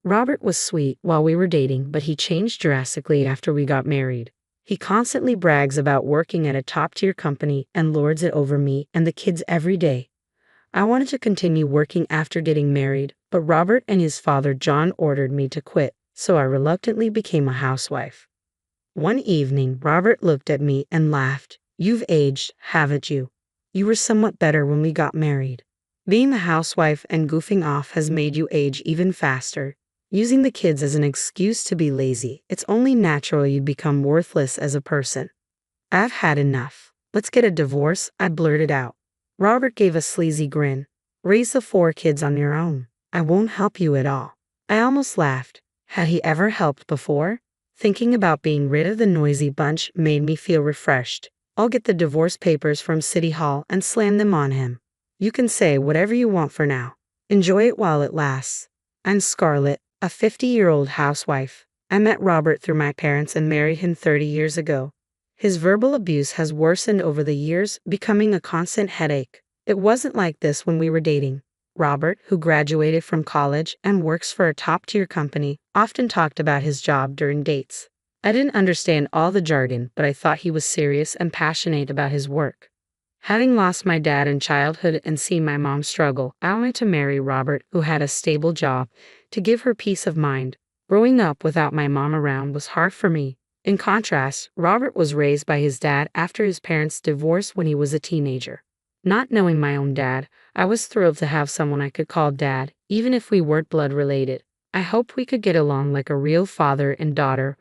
Robert was sweet while we were dating, but he changed drastically after we got married. He constantly brags about working at a top-tier company and lords it over me and the kids every day. I wanted to continue working after getting married, but Robert and his father John ordered me to quit, so I reluctantly became a housewife. One evening, Robert looked at me and laughed. "You've aged, haven't you? You were somewhat better when we got married. Being a housewife and goofing off has made you age even faster. Using the kids as an excuse to be lazy, it's only natural you become worthless as a person." "I've had enough. Let's get a divorce," I blurted out. Robert gave a sleazy grin. "Raise the 4 kids on your own. I won't help you at all." I almost laughed. Had he ever helped before? Thinking about being rid of the noisy bunch made me feel refreshed. I'll get the divorce papers from City Hall and slam them on him. "You can say whatever you want for now. Enjoy it while it lasts." I'm Scarlett, a 50-year-old housewife. I met Robert through my parents and married him 30 years ago. His verbal abuse has worsened over the years, becoming a constant headache. It wasn't like this when we were dating. Robert, who graduated from college and works for a top-tier company, often talked about his job during dates. I didn't understand all the jargon, but I thought he was serious and passionate about his work. Having lost my dad in childhood and seen my mom struggle, I wanted to marry Robert, who had a stable job, to give her peace of mind. Growing up without my mom around was hard for me. In contrast, Robert was raised by his dad after his parents divorced when he was a teenager. Not knowing my own dad, I was thrilled to have someone I could call dad, even if we weren't blood related. I hoped we could get along like a real father and daughter,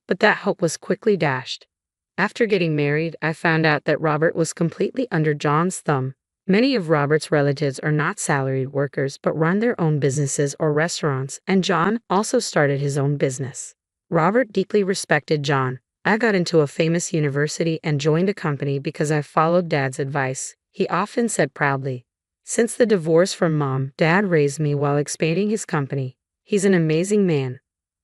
but that hope was quickly dashed. After getting married, I found out that Robert was completely under John's thumb. Many of Robert's relatives are not salaried workers but run their own businesses or restaurants, and John also started his own business. Robert deeply respected John. I got into a famous university and joined a company because I followed Dad's advice. He often said proudly, "Since the divorce from Mom, Dad raised me while expanding his company. He's an amazing man."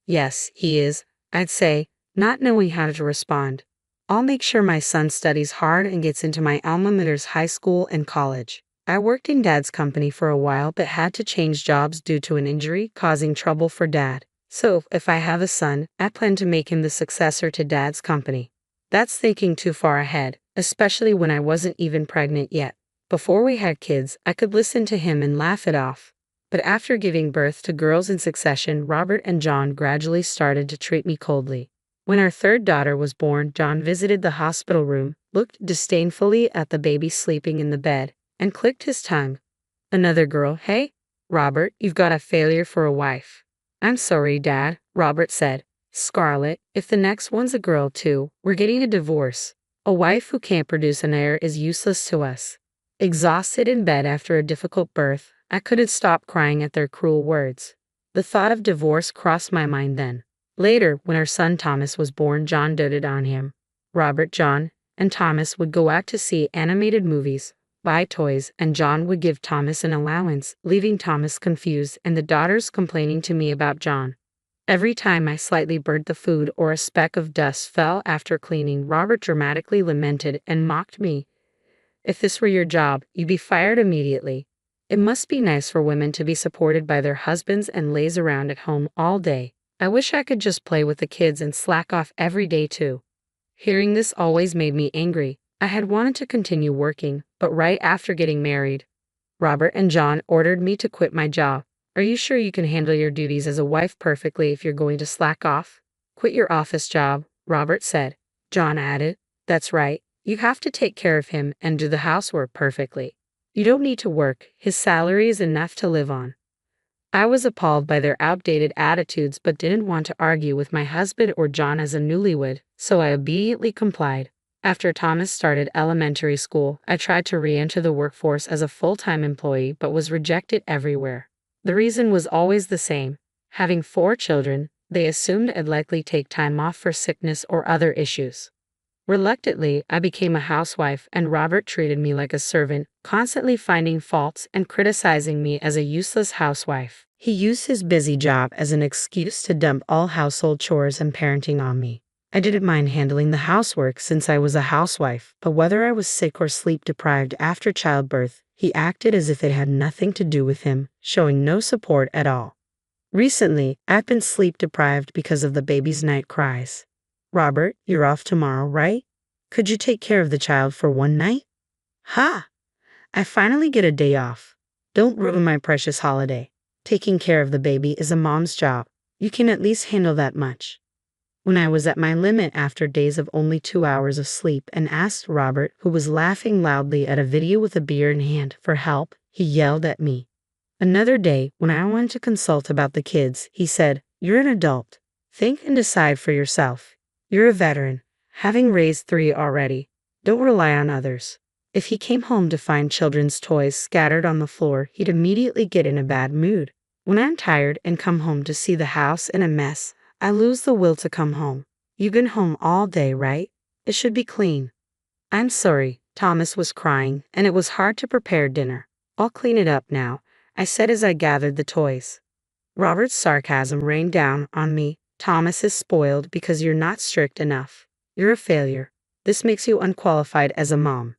"Yes, he is," I'd say, not knowing how to respond. "I'll make sure my son studies hard and gets into my alma mater's high school and college." I worked in Dad's company for a while but had to change jobs due to an injury, causing trouble for Dad. So, if I have a son, I plan to make him the successor to Dad's company. That's thinking too far ahead, especially when I wasn't even pregnant yet. Before we had kids, I could listen to him and laugh it off. But after giving birth to girls in succession, Robert and John gradually started to treat me coldly. When our 3rd daughter was born, John visited the hospital room, looked disdainfully at the baby sleeping in the bed, and clicked his tongue. "Another girl, hey? Robert, you've got a failure for a wife." "I'm sorry, Dad," Robert said. "Scarlett, if the next one's a girl too, we're getting a divorce. A wife who can't produce an heir is useless to us." Exhausted in bed after a difficult birth, I couldn't stop crying at their cruel words. The thought of divorce crossed my mind then. Later, when our son Thomas was born, John doted on him. Robert, John, and Thomas would go out to see animated movies, buy toys, and John would give Thomas an allowance, leaving Thomas confused and the daughters complaining to me about John. Every time I slightly burnt the food or a speck of dust fell after cleaning, Robert dramatically lamented and mocked me. "If this were your job, you'd be fired immediately. It must be nice for women to be supported by their husbands and laze around at home all day. I wish I could just play with the kids and slack off every day too." Hearing this always made me angry. I had wanted to continue working, but right after getting married, Robert and John ordered me to quit my job. "Are you sure you can handle your duties as a wife perfectly if you're going to slack off? Quit your office job," Robert said. John added, "That's right. You have to take care of him and do the housework perfectly. You don't need to work. His salary is enough to live on." I was appalled by their outdated attitudes but didn't want to argue with my husband or John as a newlywed, so I obediently complied. After Thomas started elementary school, I tried to re-enter the workforce as a full-time employee but was rejected everywhere. The reason was always the same. Having 4 children, they assumed I'd likely take time off for sickness or other issues. Reluctantly, I became a housewife and Robert treated me like a servant, constantly finding faults and criticizing me as a useless housewife. He used his busy job as an excuse to dump all household chores and parenting on me. I didn't mind handling the housework since I was a housewife, but whether I was sick or sleep-deprived after childbirth, he acted as if it had nothing to do with him, showing no support at all. Recently, I've been sleep deprived because of the baby's night cries. Robert, you're off tomorrow, right? Could you take care of the child for one night? Ha! I finally get a day off. Don't ruin my precious holiday. Taking care of the baby is a mom's job. You can at least handle that much. When I was at my limit after days of only 2 hours of sleep and asked Robert, who was laughing loudly at a video with a beer in hand, for help, he yelled at me. Another day, when I wanted to consult about the kids, he said, "You're an adult. Think and decide for yourself. You're a veteran, having raised 3 already. Don't rely on others." If he came home to find children's toys scattered on the floor, he'd immediately get in a bad mood. When I'm tired and come home to see the house in a mess, I lose the will to come home. You've been home all day, right? It should be clean. I'm sorry, Thomas was crying, and it was hard to prepare dinner. I'll clean it up now, I said as I gathered the toys. Robert's sarcasm rained down on me. Thomas is spoiled because you're not strict enough. You're a failure. This makes you unqualified as a mom.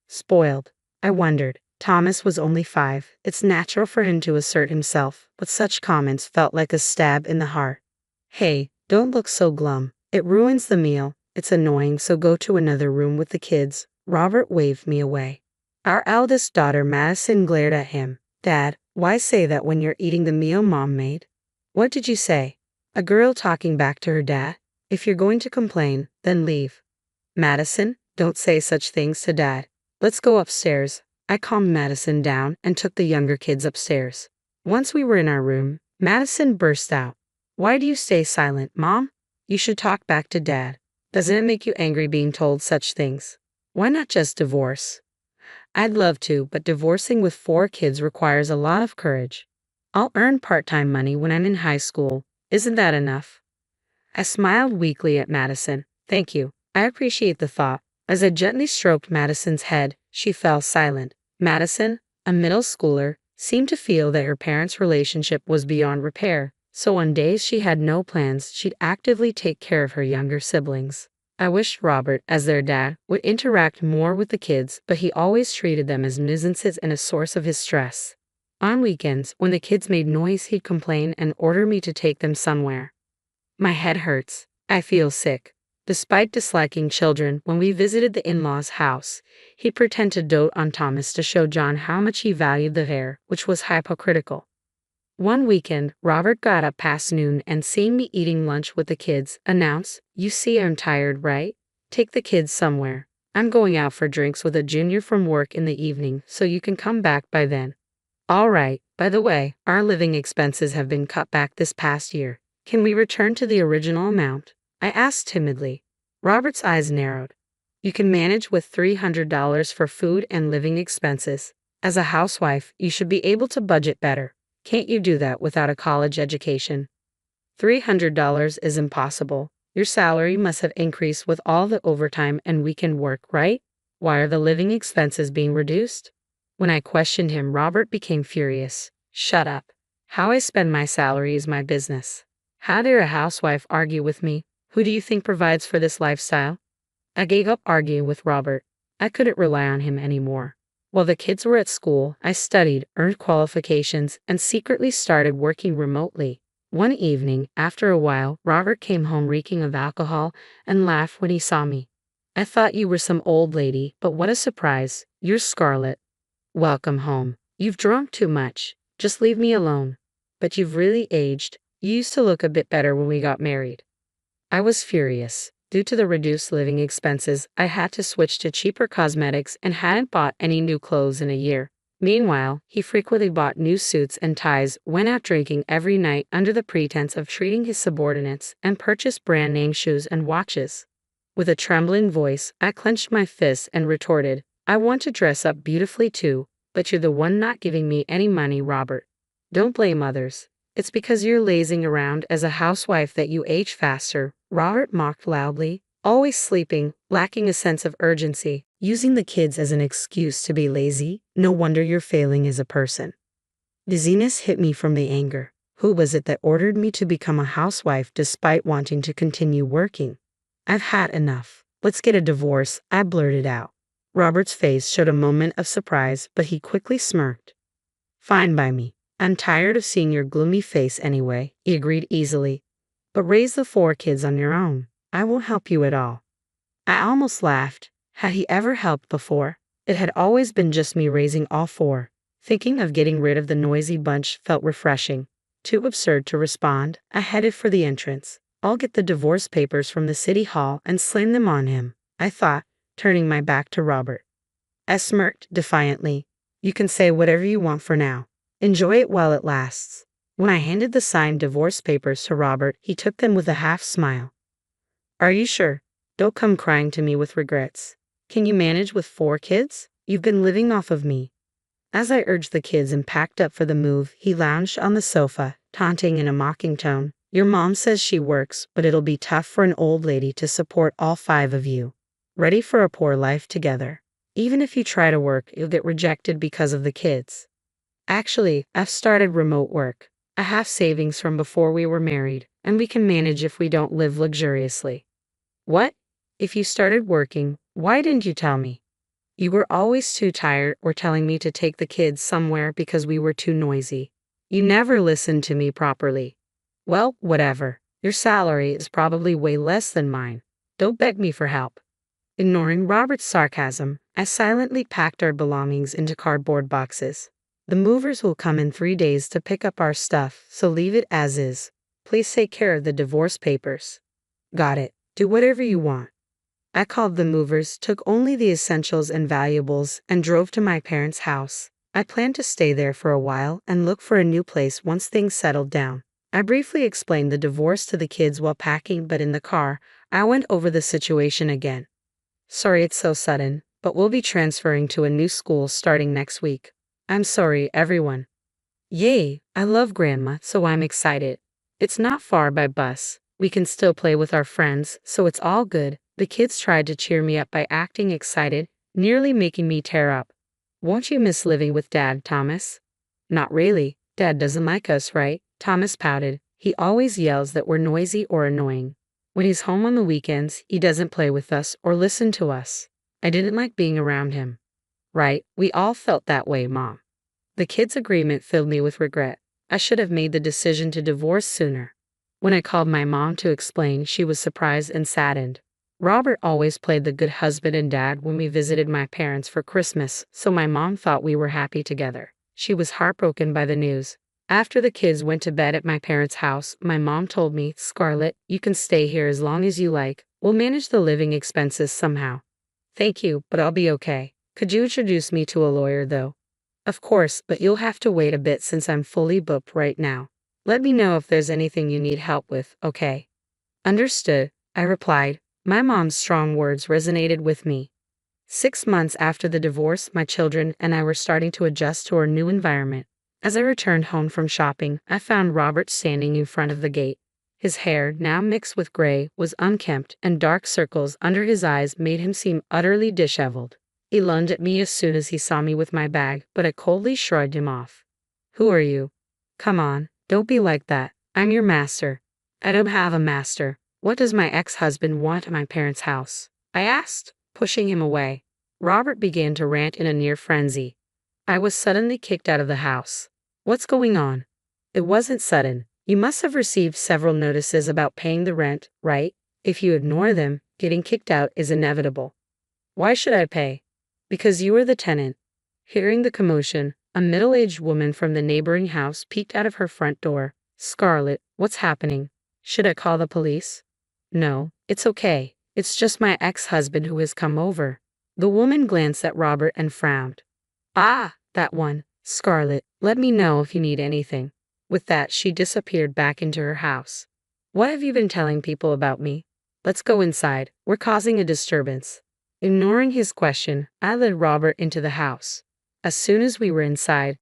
Spoiled. I wondered. Thomas was only 5. It's natural for him to assert himself, but such comments felt like a stab in the heart. Hey, don't look so glum. It ruins the meal. It's annoying, so go to another room with the kids. Robert waved me away. Our eldest daughter, Madison, glared at him. Dad, why say that when you're eating the meal Mom made? What did you say? A girl talking back to her dad. If you're going to complain, then leave. Madison, don't say such things to Dad. Let's go upstairs. I calmed Madison down and took the younger kids upstairs. Once we were in our room, Madison burst out. Why do you stay silent, Mom? You should talk back to Dad. Doesn't it make you angry being told such things? Why not just divorce? I'd love to, but divorcing with 4 kids requires a lot of courage. I'll earn part-time money when I'm in high school. Isn't that enough? I smiled weakly at Madison. Thank you. I appreciate the thought. As I gently stroked Madison's head, she fell silent. Madison, a middle schooler, seemed to feel that her parents' relationship was beyond repair, so on days she had no plans, she'd actively take care of her younger siblings. I wished Robert, as their dad, would interact more with the kids, but he always treated them as nuisances and a source of his stress. On weekends, when the kids made noise, he'd complain and order me to take them somewhere. My head hurts. I feel sick. Despite disliking children, when we visited the in-laws' house, he'd pretend to dote on Thomas to show John how much he valued the pair, which was hypocritical. One weekend, Robert got up past noon and, seeing me eating lunch with the kids, announced, "You see I'm tired, right? Take the kids somewhere. I'm going out for drinks with a junior from work in the evening, so you can come back by then." All right, by the way, our living expenses have been cut back this past year. Can we return to the original amount? I asked timidly. Robert's eyes narrowed. You can manage with $300 for food and living expenses. As a housewife, you should be able to budget better. Can't you do that without a college education? $300 is impossible. Your salary must have increased with all the overtime and weekend work, right? Why are the living expenses being reduced? When I questioned him, Robert became furious. Shut up. How I spend my salary is my business. How dare a housewife argue with me? Who do you think provides for this lifestyle? I gave up arguing with Robert. I couldn't rely on him anymore. While the kids were at school, I studied, earned qualifications, and secretly started working remotely. One evening, after a while, Robert came home reeking of alcohol and laughed when he saw me. I thought you were some old lady, but what a surprise. You're Scarlett. Welcome home. You've drunk too much. Just leave me alone. But you've really aged. You used to look a bit better when we got married. I was furious. Due to the reduced living expenses, I had to switch to cheaper cosmetics and hadn't bought any new clothes in a year. Meanwhile, he frequently bought new suits and ties, went out drinking every night under the pretense of treating his subordinates, and purchased brand-name shoes and watches. With a trembling voice, I clenched my fists and retorted, I want to dress up beautifully too, but you're the one not giving me any money, Robert. Don't blame others. It's because you're lazing around as a housewife that you age faster, Robert mocked loudly, always sleeping, lacking a sense of urgency, using the kids as an excuse to be lazy. No wonder you're failing as a person. Dizziness hit me from the anger. Who was it that ordered me to become a housewife despite wanting to continue working? I've had enough. Let's get a divorce, I blurted out. Robert's face showed a moment of surprise, but he quickly smirked. Fine by me. I'm tired of seeing your gloomy face anyway, he agreed easily. But raise the 4 kids on your own. I won't help you at all. I almost laughed. Had he ever helped before? It had always been just me raising all 4. Thinking of getting rid of the noisy bunch felt refreshing. Too absurd to respond, I headed for the entrance. I'll get the divorce papers from the city hall and slam them on him, I thought, turning my back to Robert. I smirked defiantly. You can say whatever you want for now. Enjoy it while it lasts. When I handed the signed divorce papers to Robert, he took them with a half smile. Are you sure? Don't come crying to me with regrets. Can you manage with 4 kids? You've been living off of me. As I urged the kids and packed up for the move, he lounged on the sofa, taunting in a mocking tone. Your mom says she works, but it'll be tough for an old lady to support all 5 of you. Ready for a poor life together. Even if you try to work, you'll get rejected because of the kids. Actually, I've started remote work. I have savings from before we were married, and we can manage if we don't live luxuriously. What? If you started working, why didn't you tell me? You were always too tired or telling me to take the kids somewhere because we were too noisy. You never listened to me properly. Well, whatever. Your salary is probably way less than mine. Don't beg me for help. Ignoring Robert's sarcasm, I silently packed our belongings into cardboard boxes. The movers will come in 3 days to pick up our stuff, so leave it as is. Please take care of the divorce papers. Got it. Do whatever you want. I called the movers, took only the essentials and valuables, and drove to my parents' house. I planned to stay there for a while and look for a new place once things settled down. I briefly explained the divorce to the kids while packing, but in the car, I went over the situation again. Sorry it's so sudden, but we'll be transferring to a new school starting next week. I'm sorry, everyone. Yay, I love Grandma, so I'm excited. It's not far by bus. We can still play with our friends, so it's all good. The kids tried to cheer me up by acting excited, nearly making me tear up. Won't you miss living with Dad, Thomas? Not really. Dad doesn't like us, right? Thomas pouted. He always yells that we're noisy or annoying. When he's home on the weekends, he doesn't play with us or listen to us. I didn't like being around him. Right, we all felt that way, Mom. The kids' agreement filled me with regret. I should have made the decision to divorce sooner. When I called my mom to explain, she was surprised and saddened. Robert always played the good husband and dad when we visited my parents for Christmas, so my mom thought we were happy together. She was heartbroken by the news. After the kids went to bed at my parents' house, my mom told me, Scarlett, you can stay here as long as you like. We'll manage the living expenses somehow. Thank you, but I'll be okay. Could you introduce me to a lawyer, though? Of course, but you'll have to wait a bit since I'm fully booked right now. Let me know if there's anything you need help with, okay? Understood, I replied. My mom's strong words resonated with me. 6 months after the divorce, my children and I were starting to adjust to our new environment. As I returned home from shopping, I found Robert standing in front of the gate. His hair, now mixed with gray, was unkempt, and dark circles under his eyes made him seem utterly disheveled. He lunged at me as soon as he saw me with my bag, but I coldly shrugged him off. Who are you? Come on, don't be like that. I'm your master. I don't have a master. What does my ex-husband want at my parents' house? I asked, pushing him away. Robert began to rant in a near frenzy. I was suddenly kicked out of the house. What's going on? It wasn't sudden. You must have received several notices about paying the rent, right? If you ignore them, getting kicked out is inevitable. Why should I pay? Because you are the tenant. Hearing the commotion, a middle-aged woman from the neighboring house peeked out of her front door. Scarlett, what's happening? Should I call the police? No, it's okay. It's just my ex-husband who has come over. The woman glanced at Robert and frowned. Ah, that one. Scarlett, let me know if you need anything. With that, she disappeared back into her house. What have you been telling people about me? Let's go inside. We're causing a disturbance. Ignoring his question, I led Robert into the house. As soon as we were inside,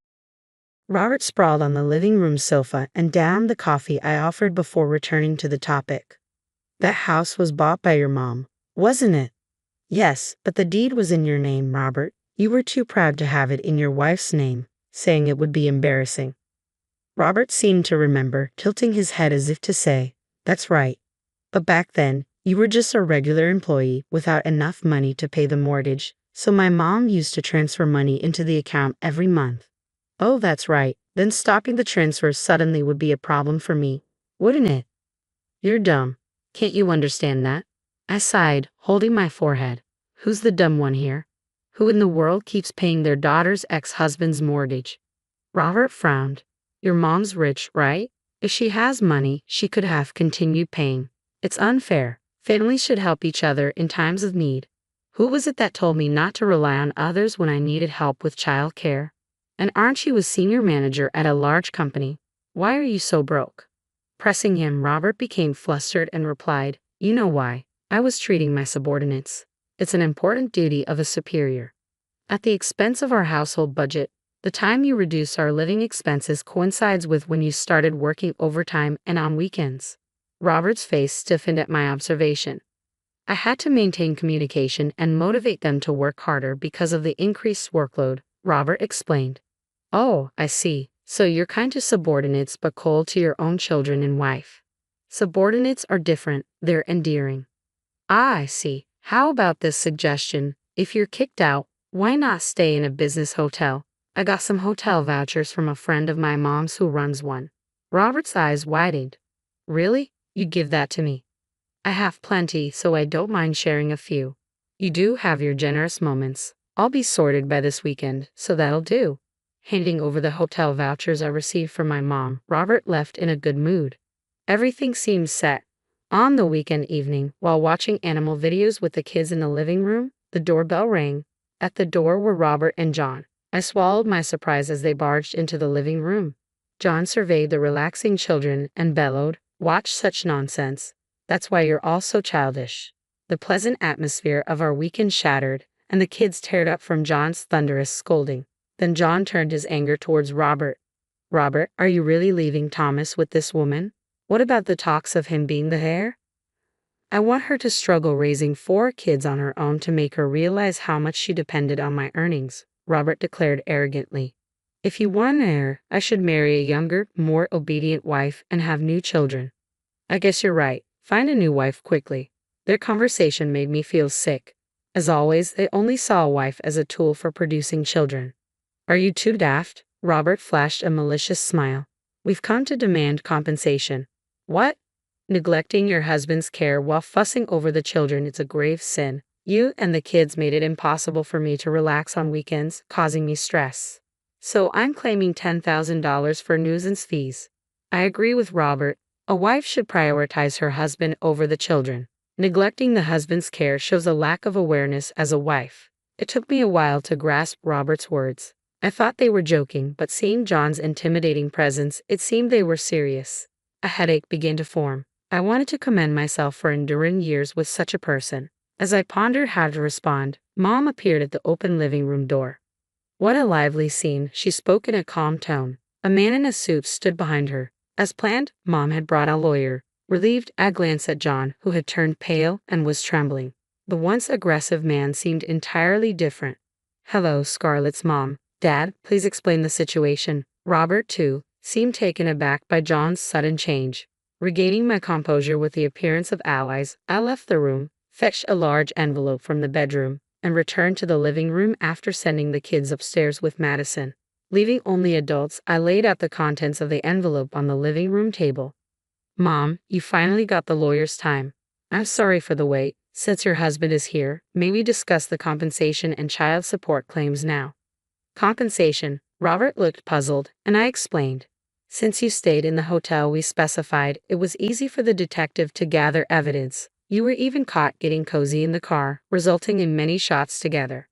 Robert sprawled on the living room sofa and downed the coffee I offered before returning to the topic. That house was bought by your mom, wasn't it? Yes, but the deed was in your name, Robert. You were too proud to have it in your wife's name, saying it would be embarrassing. Robert seemed to remember, tilting his head as if to say, that's right. But back then, you were just a regular employee without enough money to pay the mortgage, so my mom used to transfer money into the account every month. Oh, that's right. Then stopping the transfers suddenly would be a problem for me, wouldn't it? You're dumb. Can't you understand that? I sighed, holding my forehead. Who's the dumb one here? Who in the world keeps paying their daughter's ex-husband's mortgage? Robert frowned. Your mom's rich, right? If she has money, she could have continued paying. It's unfair. Families should help each other in times of need. Who was it that told me not to rely on others when I needed help with child care? And aren't you a senior manager at a large company? Why are you so broke? Pressing him, Robert became flustered and replied, You know why. I was treating my subordinates. It's an important duty of a superior. At the expense of our household budget, the time you reduce our living expenses coincides with when you started working overtime and on weekends. Robert's face stiffened at my observation. I had to maintain communication and motivate them to work harder because of the increased workload, Robert explained. Oh, I see. So you're kind to subordinates but cold to your own children and wife. Subordinates are different, they're endearing. Ah, I see. How about this suggestion? If you're kicked out, why not stay in a business hotel? I got some hotel vouchers from a friend of my mom's who runs one. Robert's eyes widened. Really? You'd give that to me? I have plenty, so I don't mind sharing a few. You do have your generous moments. I'll be sorted by this weekend, so that'll do. Handing over the hotel vouchers I received from my mom, Robert left in a good mood. Everything seemed set. On the weekend evening, while watching animal videos with the kids in the living room, the doorbell rang. At the door were Robert and John. I swallowed my surprise as they barged into the living room. John surveyed the relaxing children and bellowed, Watch such nonsense. That's why you're all so childish. The pleasant atmosphere of our weekend shattered, and the kids teared up from John's thunderous scolding. Then John turned his anger towards Robert. Robert, are you really leaving Thomas with this woman? What about the talks of him being the heir? I want her to struggle raising 4 kids on her own to make her realize how much she depended on my earnings, Robert declared arrogantly. If you want an heir, I should marry a younger, more obedient wife and have new children. I guess you're right. Find a new wife quickly. Their conversation made me feel sick. As always, they only saw a wife as a tool for producing children. Are you too daft? Robert flashed a malicious smile. We've come to demand compensation. What? Neglecting your husband's care while fussing over the children is a grave sin. You and the kids made it impossible for me to relax on weekends, causing me stress. So I'm claiming $10,000 for nuisance fees. I agree with Robert. A wife should prioritize her husband over the children. Neglecting the husband's care shows a lack of awareness as a wife. It took me a while to grasp Robert's words. I thought they were joking, but seeing John's intimidating presence, it seemed they were serious. A headache began to form. I wanted to commend myself for enduring years with such a person. As I pondered how to respond, Mom appeared at the open living room door. What a lively scene, she spoke in a calm tone. A man in a suit stood behind her. As planned, Mom had brought a lawyer. Relieved, I glanced at John, who had turned pale and was trembling. The once aggressive man seemed entirely different. Hello, Scarlett's mom. Dad, please explain the situation. Robert, too, seemed taken aback by John's sudden change. Regaining my composure with the appearance of allies, I left the room, fetched a large envelope from the bedroom, and returned to the living room after sending the kids upstairs with Madison. Leaving only adults, I laid out the contents of the envelope on the living room table. Mom, you finally got the lawyer's time. I'm sorry for the wait. Since your husband is here, may we discuss the compensation and child support claims now? Compensation. Robert looked puzzled, and I explained. Since you stayed in the hotel we specified, it was easy for the detective to gather evidence. You were even caught getting cozy in the car, resulting in many shots together.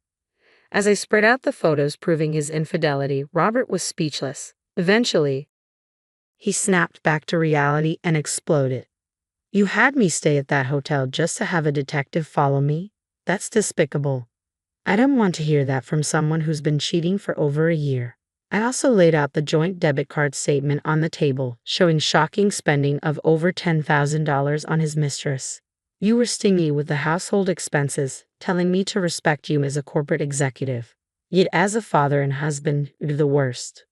As I spread out the photos proving his infidelity, Robert was speechless. Eventually, he snapped back to reality and exploded. You had me stay at that hotel just to have a detective follow me? That's despicable. I don't want to hear that from someone who's been cheating for over a year. I also laid out the joint debit card statement on the table, showing shocking spending of over $10,000 on his mistress. You were stingy with the household expenses, telling me to respect you as a corporate executive. Yet as a father and husband, you're the worst.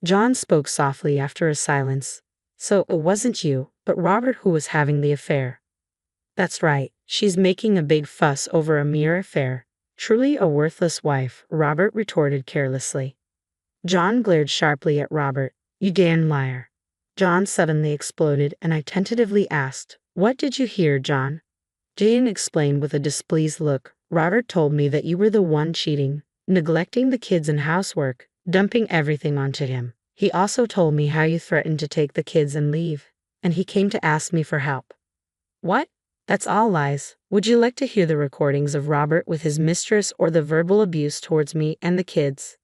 John spoke softly after a silence. So it wasn't you, but Robert who was having the affair. That's right, she's making a big fuss over a mere affair. Truly a worthless wife, Robert retorted carelessly. John glared sharply at Robert. You damn liar. John suddenly exploded, and I tentatively asked, What did you hear, John? Jaden explained with a displeased look. Robert told me that you were the one cheating, neglecting the kids and housework, dumping everything onto him. He also told me how you threatened to take the kids and leave, and he came to ask me for help. What? That's all lies. Would you like to hear the recordings of Robert with his mistress or the verbal abuse towards me and the kids?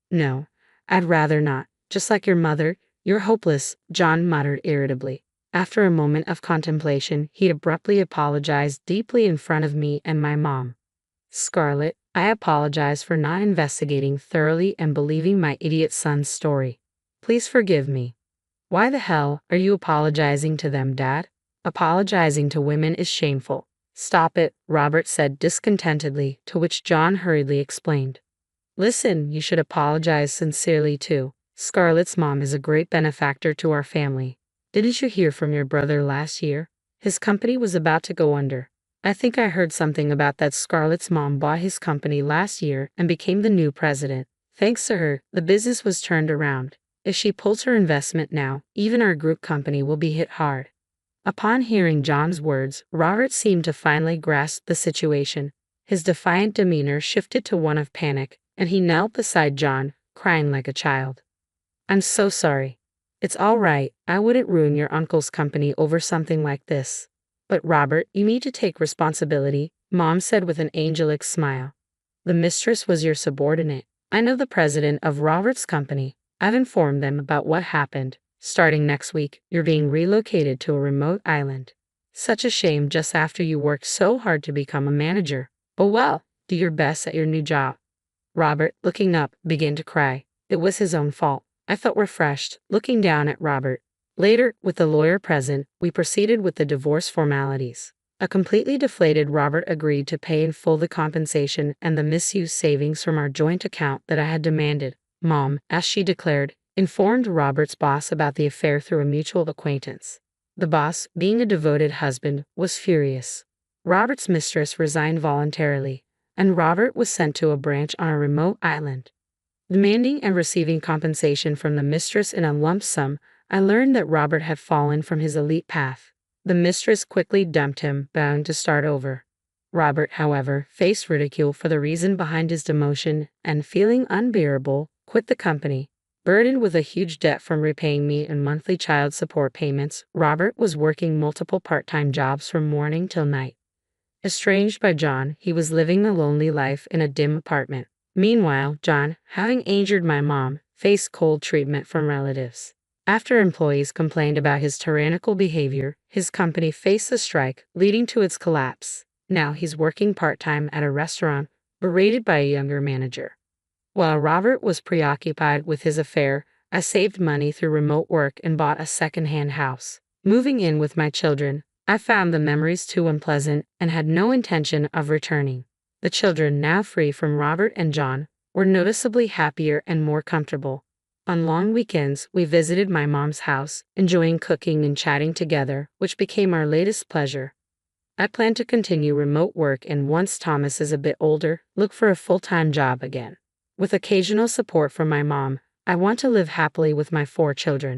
No, I'd rather not. Just like your mother, you're hopeless, John muttered irritably. After a moment of contemplation, he abruptly apologized deeply in front of me and my mom. Scarlett, I apologize for not investigating thoroughly and believing my idiot son's story. Please forgive me. Why the hell are you apologizing to them, Dad? Apologizing to women is shameful. Stop it, Robert said discontentedly, to which John hurriedly explained. Listen, you should apologize sincerely too. Scarlett's mom is a great benefactor to our family. Didn't you hear from your brother last year? His company was about to go under. I think I heard something about that. Scarlett's mom bought his company last year and became the new president. Thanks to her, the business was turned around. If she pulls her investment now, even our group company will be hit hard. Upon hearing John's words, Robert seemed to finally grasp the situation. His defiant demeanor shifted to one of panic, and he knelt beside John, crying like a child. I'm so sorry. It's all right, I wouldn't ruin your uncle's company over something like this. But Robert, you need to take responsibility, Mom said with an angelic smile. The mistress was your subordinate. I know the president of Robert's company. I've informed them about what happened. Starting next week, you're being relocated to a remote island. Such a shame just after you worked so hard to become a manager. But well, do your best at your new job. Robert, looking up, began to cry. It was his own fault. I felt refreshed, looking down at Robert. Later, with the lawyer present, we proceeded with the divorce formalities. A completely deflated Robert agreed to pay in full the compensation and the misuse savings from our joint account that I had demanded. Mom, as she declared, informed Robert's boss about the affair through a mutual acquaintance. The boss, being a devoted husband, was furious. Robert's mistress resigned voluntarily, and Robert was sent to a branch on a remote island. Demanding and receiving compensation from the mistress in a lump sum, I learned that Robert had fallen from his elite path. The mistress quickly dumped him, bound to start over. Robert, however, faced ridicule for the reason behind his demotion and, feeling unbearable, quit the company. Burdened with a huge debt from repaying me in monthly child support payments, Robert was working multiple part-time jobs from morning till night. Estranged by John, he was living a lonely life in a dim apartment. Meanwhile, John, having injured my mom, faced cold treatment from relatives. After employees complained about his tyrannical behavior, his company faced a strike, leading to its collapse. Now he's working part-time at a restaurant, berated by a younger manager. While Robert was preoccupied with his affair, I saved money through remote work and bought a second-hand house. Moving in with my children, I found the memories too unpleasant and had no intention of returning. The children, now free from Robert and John, were noticeably happier and more comfortable. On long weekends, we visited my mom's house, enjoying cooking and chatting together, which became our latest pleasure. I plan to continue remote work and, once Thomas is a bit older, look for a full-time job again. With occasional support from my mom, I want to live happily with my 4 children.